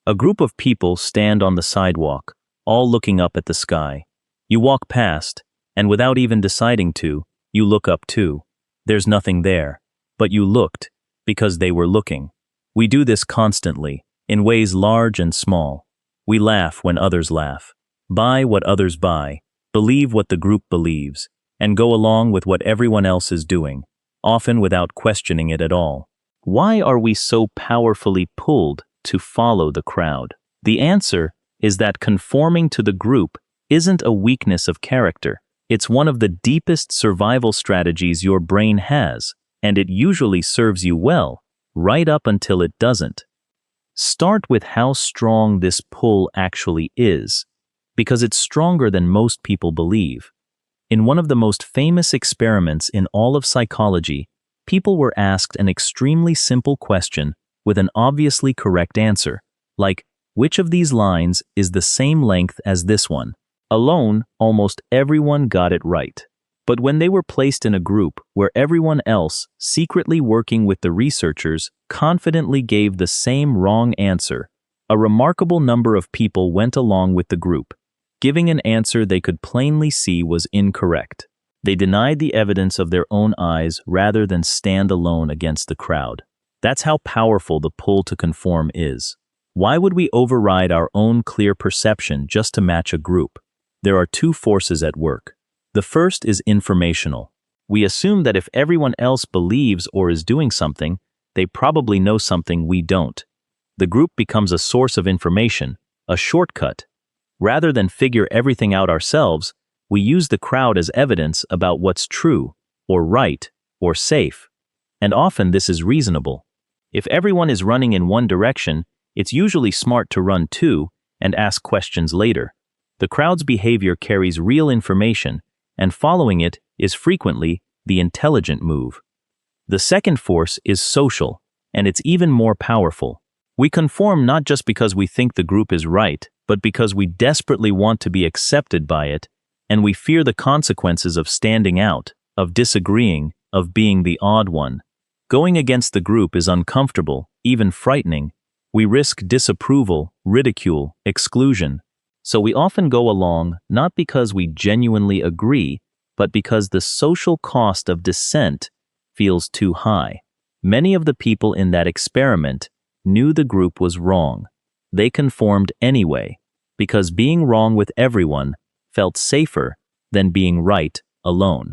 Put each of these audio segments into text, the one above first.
A group of people stand on the sidewalk, all looking up at the sky. You walk past, and without even deciding to, you look up too. There's nothing there, but you looked, because they were looking. We do this constantly, in ways large and small. We laugh when others laugh, buy what others buy, believe what the group believes, and go along with what everyone else is doing, often without questioning it at all. Why are we so powerfully pulled to follow the crowd? The answer is that conforming to the group isn't a weakness of character. It's one of the deepest survival strategies your brain has, and it usually serves you well, right up until it doesn't. Start with how strong this pull actually is, because it's stronger than most people believe. In one of the most famous experiments in all of psychology, people were asked an extremely simple question with an obviously correct answer, like, which of these lines is the same length as this one? Alone, almost everyone got it right. But when they were placed in a group where everyone else, secretly working with the researchers, confidently gave the same wrong answer, a remarkable number of people went along with the group, giving an answer they could plainly see was incorrect. They denied the evidence of their own eyes rather than stand alone against the crowd. That's how powerful the pull to conform is. Why would we override our own clear perception just to match a group? There are two forces at work. The first is informational. We assume that if everyone else believes or is doing something, they probably know something we don't. The group becomes a source of information, a shortcut. Rather than figure everything out ourselves, we use the crowd as evidence about what's true, or right, or safe. And often this is reasonable. If everyone is running in one direction, it's usually smart to run too and ask questions later. The crowd's behavior carries real information, and following it is frequently the intelligent move. The second force is social, and it's even more powerful. We conform not just because we think the group is right, but because we desperately want to be accepted by it, and we fear the consequences of standing out, of disagreeing, of being the odd one. Going against the group is uncomfortable, even frightening. We risk disapproval, ridicule, exclusion. So we often go along not because we genuinely agree, but because the social cost of dissent feels too high. Many of the people in that experiment knew the group was wrong. They conformed anyway, because being wrong with everyone felt safer than being right alone.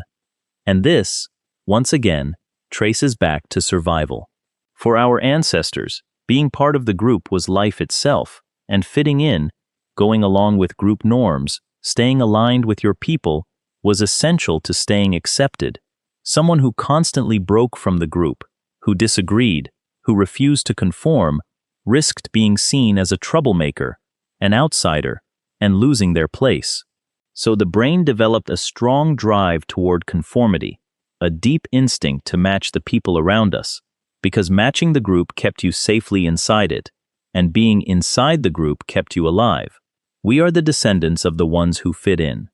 And this, once again, traces back to survival. For our ancestors, being part of the group was life itself, and fitting in, going along with group norms, staying aligned with your people, was essential to staying accepted. Someone who constantly broke from the group, who disagreed, who refused to conform, risked being seen as a troublemaker, an outsider, and losing their place. So the brain developed a strong drive toward conformity, a deep instinct to match the people around us, because matching the group kept you safely inside it, and being inside the group kept you alive. We are the descendants of the ones who fit in.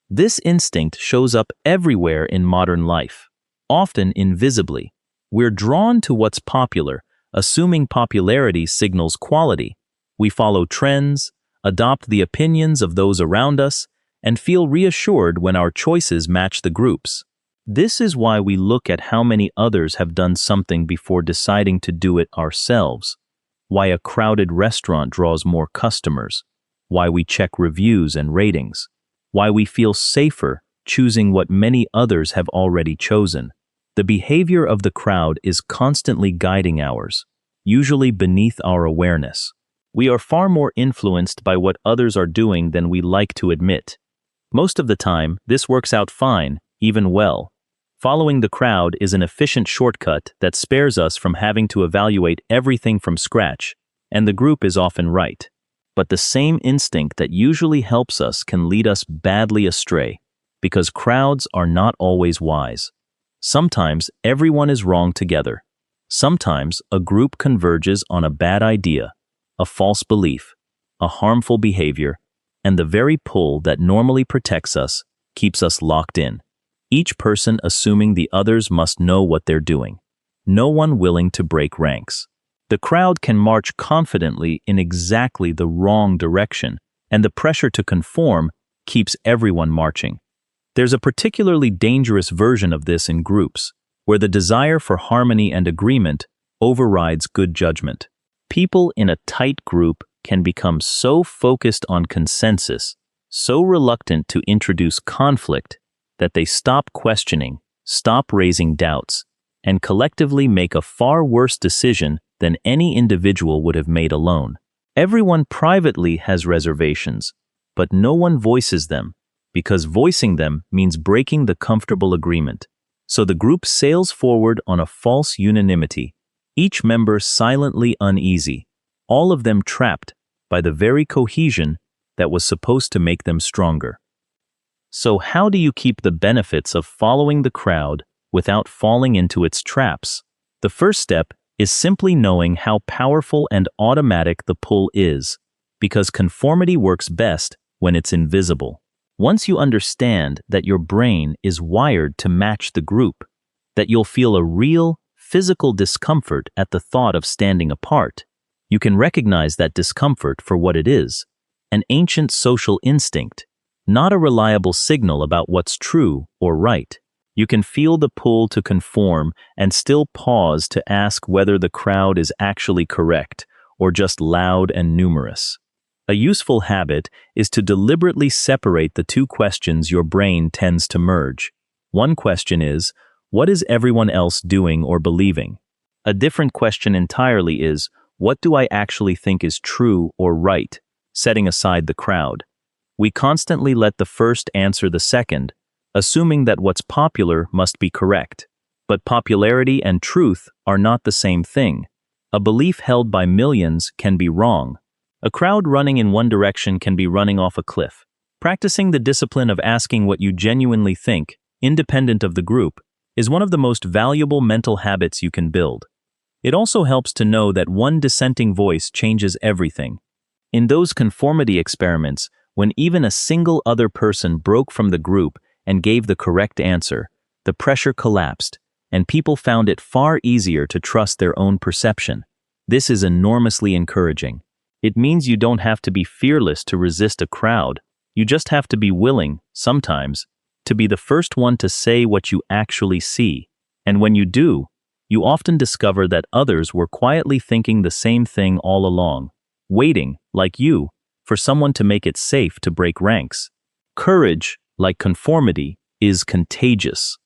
This instinct shows up everywhere in modern life, often invisibly. We're drawn to what's popular, assuming popularity signals quality. We follow trends, adopt the opinions of those around us, and feel reassured when our choices match the group's. This is why we look at how many others have done something before deciding to do it ourselves, why a crowded restaurant draws more customers, why we check reviews and ratings, why we feel safer choosing what many others have already chosen. The behavior of the crowd is constantly guiding ours, usually beneath our awareness. We are far more influenced by what others are doing than we like to admit. Most of the time, this works out fine, even well. Following the crowd is an efficient shortcut that spares us from having to evaluate everything from scratch, and the group is often right. But the same instinct that usually helps us can lead us badly astray, because crowds are not always wise. Sometimes everyone is wrong together. Sometimes a group converges on a bad idea, a false belief, a harmful behavior, and the very pull that normally protects us keeps us locked in. Each person assuming the others must know what they're doing. No one willing to break ranks. The crowd can march confidently in exactly the wrong direction, and the pressure to conform keeps everyone marching. There's a particularly dangerous version of this in groups, where the desire for harmony and agreement overrides good judgment. People in a tight group can become so focused on consensus, so reluctant to introduce conflict, that they stop questioning, stop raising doubts, and collectively make a far worse decision than any individual would have made alone. Everyone privately has reservations, but no one voices them, because voicing them means breaking the comfortable agreement. So the group sails forward on a false unanimity, each member silently uneasy, all of them trapped by the very cohesion that was supposed to make them stronger. So how do you keep the benefits of following the crowd without falling into its traps? The first step is simply knowing how powerful and automatic the pull is, because conformity works best when it's invisible. Once you understand that your brain is wired to match the group, that you'll feel a real, physical discomfort at the thought of standing apart, you can recognize that discomfort for what it is, an ancient social instinct, not a reliable signal about what's true or right. You can feel the pull to conform and still pause to ask whether the crowd is actually correct or just loud and numerous. A useful habit is to deliberately separate the two questions your brain tends to merge. One question is, what is everyone else doing or believing? A different question entirely is, what do I actually think is true or right, setting aside the crowd? We constantly let the first answer the second, assuming that what's popular must be correct. But popularity and truth are not the same thing. A belief held by millions can be wrong. A crowd running in one direction can be running off a cliff. Practicing the discipline of asking what you genuinely think, independent of the group, is one of the most valuable mental habits you can build. It also helps to know that one dissenting voice changes everything. In those conformity experiments, when even a single other person broke from the group and gave the correct answer, the pressure collapsed, and people found it far easier to trust their own perception. This is enormously encouraging. It means you don't have to be fearless to resist a crowd. You just have to be willing, sometimes, to be the first one to say what you actually see. And when you do, you often discover that others were quietly thinking the same thing all along, waiting, like you, for someone to make it safe to break ranks. Courage, like conformity, is contagious.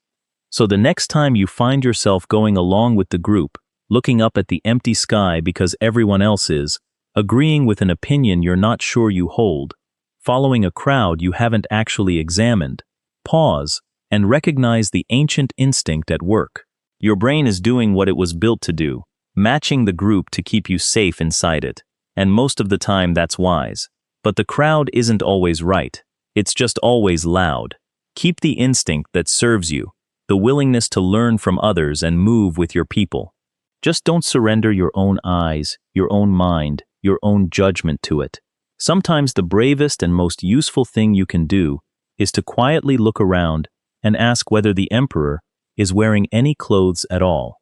So the next time you find yourself going along with the group, looking up at the empty sky because everyone else is, agreeing with an opinion you're not sure you hold, following a crowd you haven't actually examined, pause and recognize the ancient instinct at work. Your brain is doing what it was built to do, matching the group to keep you safe inside it. And most of the time that's wise. But the crowd isn't always right. It's just always loud. Keep the instinct that serves you, the willingness to learn from others and move with your people. Just don't surrender your own eyes, your own mind, your own judgment to it. Sometimes the bravest and most useful thing you can do is to quietly look around and ask whether the emperor is wearing any clothes at all.